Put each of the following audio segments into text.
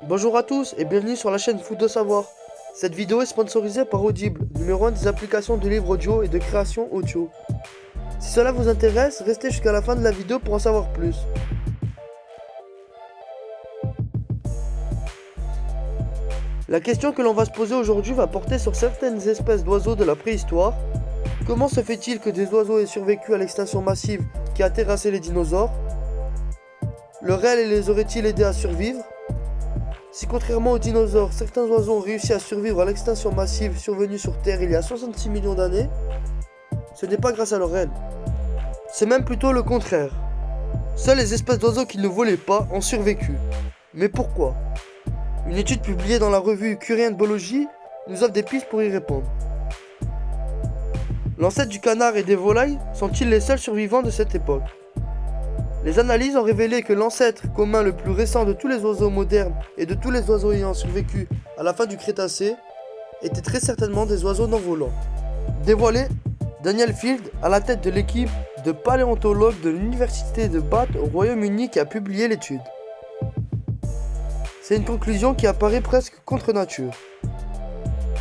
Bonjour à tous et bienvenue sur la chaîne Foot de Savoir. Cette vidéo est sponsorisée par Audible, numéro 1 des applications de livres audio et de création audio. Si cela vous intéresse, restez jusqu'à la fin de la vidéo pour en savoir plus. La question que l'on va se poser aujourd'hui va porter sur certaines espèces d'oiseaux de la préhistoire. Comment se fait-il que des oiseaux aient survécu à l'extinction massive qui a terrassé les dinosaures? Le réel les aurait-il aidés à survivre? Si contrairement aux dinosaures, certains oiseaux ont réussi à survivre à l'extinction massive survenue sur Terre il y a 66 millions d'années, ce n'est pas grâce à leur aile. C'est même plutôt le contraire. Seules les espèces d'oiseaux qui ne volaient pas ont survécu. Mais pourquoi? Une étude publiée dans la revue Current Biology nous offre des pistes pour y répondre. L'ancêtre du canard et des volailles sont-ils les seuls survivants de cette époque? Les analyses ont révélé que l'ancêtre commun le plus récent de tous les oiseaux modernes et de tous les oiseaux ayant survécu à la fin du Crétacé étaient très certainement des oiseaux non volants. Dévoilé, Daniel Field, à la tête de l'équipe de paléontologues de l'université de Bath au Royaume-Uni qui a publié l'étude. C'est une conclusion qui apparaît presque contre nature.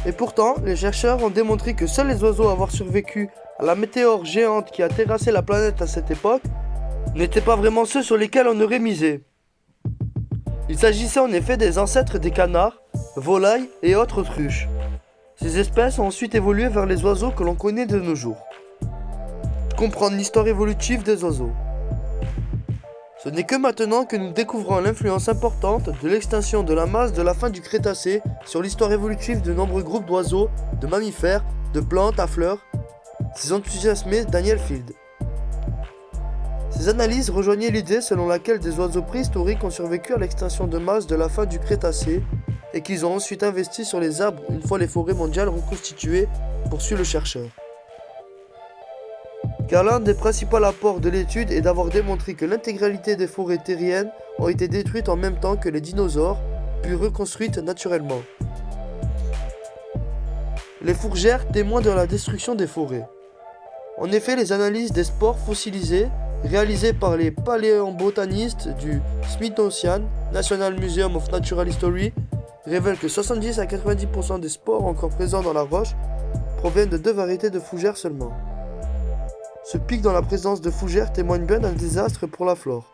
Et pourtant, les chercheurs ont démontré que seuls les oiseaux à avoir survécu à la météore géante qui a terrassé la planète à cette époque n'étaient pas vraiment ceux sur lesquels on aurait misé. Il s'agissait en effet des ancêtres des canards, volailles et autres autruches. Ces espèces ont ensuite évolué vers les oiseaux que l'on connaît de nos jours. Comprendre l'histoire évolutive des oiseaux. Ce n'est que maintenant que nous découvrons l'influence importante de l'extinction de la masse de la fin du Crétacé sur l'histoire évolutive de nombreux groupes d'oiseaux, de mammifères, de plantes à fleurs. S'est enthousiasmé Daniel Field. Ces analyses rejoignaient l'idée selon laquelle des oiseaux préhistoriques ont survécu à l'extinction de masse de la fin du Crétacé et qu'ils ont ensuite investi sur les arbres une fois les forêts mondiales reconstituées, poursuit le chercheur. Car l'un des principaux apports de l'étude est d'avoir démontré que l'intégralité des forêts terriennes ont été détruites en même temps que les dinosaures, puis reconstruites naturellement. Les fourgères témoignent de la destruction des forêts. En effet, les analyses des spores fossilisés réalisées par les paléobotanistes du Smithsonian National Museum of Natural History révèlent que 70 à 90% des spores encore présents dans la roche proviennent de 2 variétés de fougères seulement. Ce pic dans la présence de fougères témoigne bien d'un désastre pour la flore.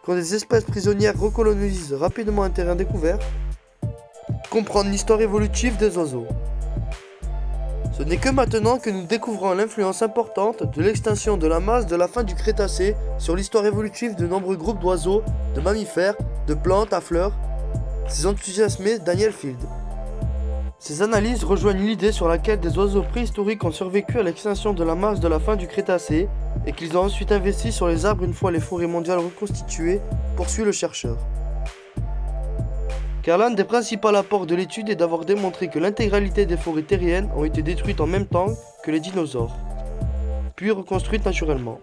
Quand des espèces prisonnières recolonisent rapidement un terrain découvert, comprendre l'histoire évolutive des oiseaux. Ce n'est que maintenant que nous découvrons l'influence importante de l'extinction de la masse de la fin du Crétacé sur l'histoire évolutive de nombreux groupes d'oiseaux, de mammifères, de plantes à fleurs. S'est enthousiasmé Daniel Field. Ces analyses rejoignent l'idée sur laquelle des oiseaux préhistoriques ont survécu à l'extinction de la masse de la fin du Crétacé et qu'ils ont ensuite investi sur les arbres une fois les forêts mondiales reconstituées, poursuit le chercheur. Car l'un des principaux apports de l'étude est d'avoir démontré que l'intégralité des forêts terriennes ont été détruites en même temps que les dinosaures, puis reconstruites naturellement.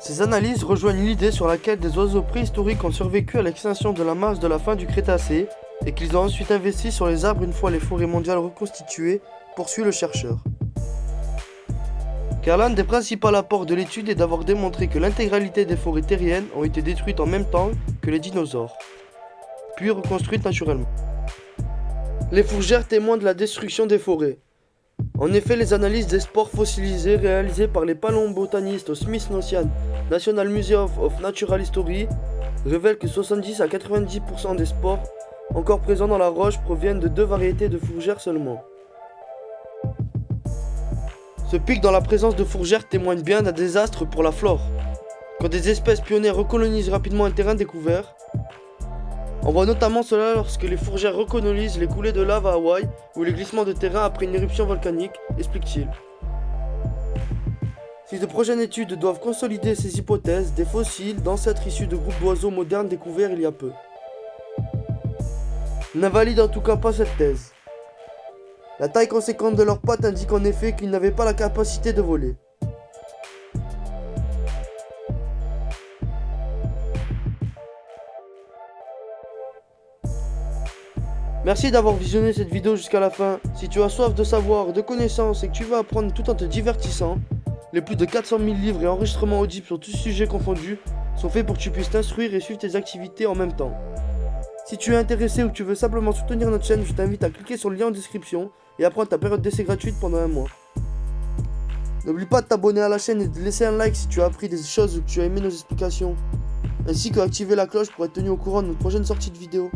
Ces analyses rejoignent l'idée sur laquelle des oiseaux préhistoriques ont survécu à l'extinction de la masse de la fin du Crétacé et qu'ils ont ensuite investi sur les arbres une fois les forêts mondiales reconstituées, poursuit le chercheur. Car l'un des principaux apports de l'étude est d'avoir démontré que l'intégralité des forêts terriennes ont été détruites en même temps que les dinosaures, puis reconstruites naturellement. Les fourgères témoignent de la destruction des forêts. En effet, les analyses des spores fossilisés réalisées par les paléobotanistes au Smithsonian National Museum of Natural History révèlent que 70 à 90% des spores encore présents dans la roche proviennent de 2 variétés de fourgères seulement. Ce pic dans la présence de fourgères témoigne bien d'un désastre pour la flore. Quand des espèces pionnières recolonisent rapidement un terrain découvert, on voit notamment cela lorsque les fourgères recolonisent les coulées de lave à Hawaï ou les glissements de terrain après une éruption volcanique, explique-t-il. Si de prochaines études doivent consolider ces hypothèses, des fossiles d'ancêtres issus de groupes d'oiseaux modernes découverts il y a peu n'invalident en tout cas pas cette thèse. La taille conséquente de leurs pattes indique en effet qu'ils n'avaient pas la capacité de voler. Merci d'avoir visionné cette vidéo jusqu'à la fin. Si tu as soif de savoir, de connaissances et que tu veux apprendre tout en te divertissant, Les plus de 400 000 livres et enregistrements audibles sur tous sujets confondus sont faits pour que tu puisses t'instruire et suivre tes activités en même temps. Si tu es intéressé ou que tu veux simplement soutenir notre chaîne, je t'invite à cliquer sur le lien en description et à prendre ta période d'essai gratuite pendant 1 mois. N'oublie pas de t'abonner à la chaîne et de laisser un like si tu as appris des choses ou que tu as aimé nos explications, ainsi que d'activer la cloche pour être tenu au courant de notre prochaine sortie de vidéo.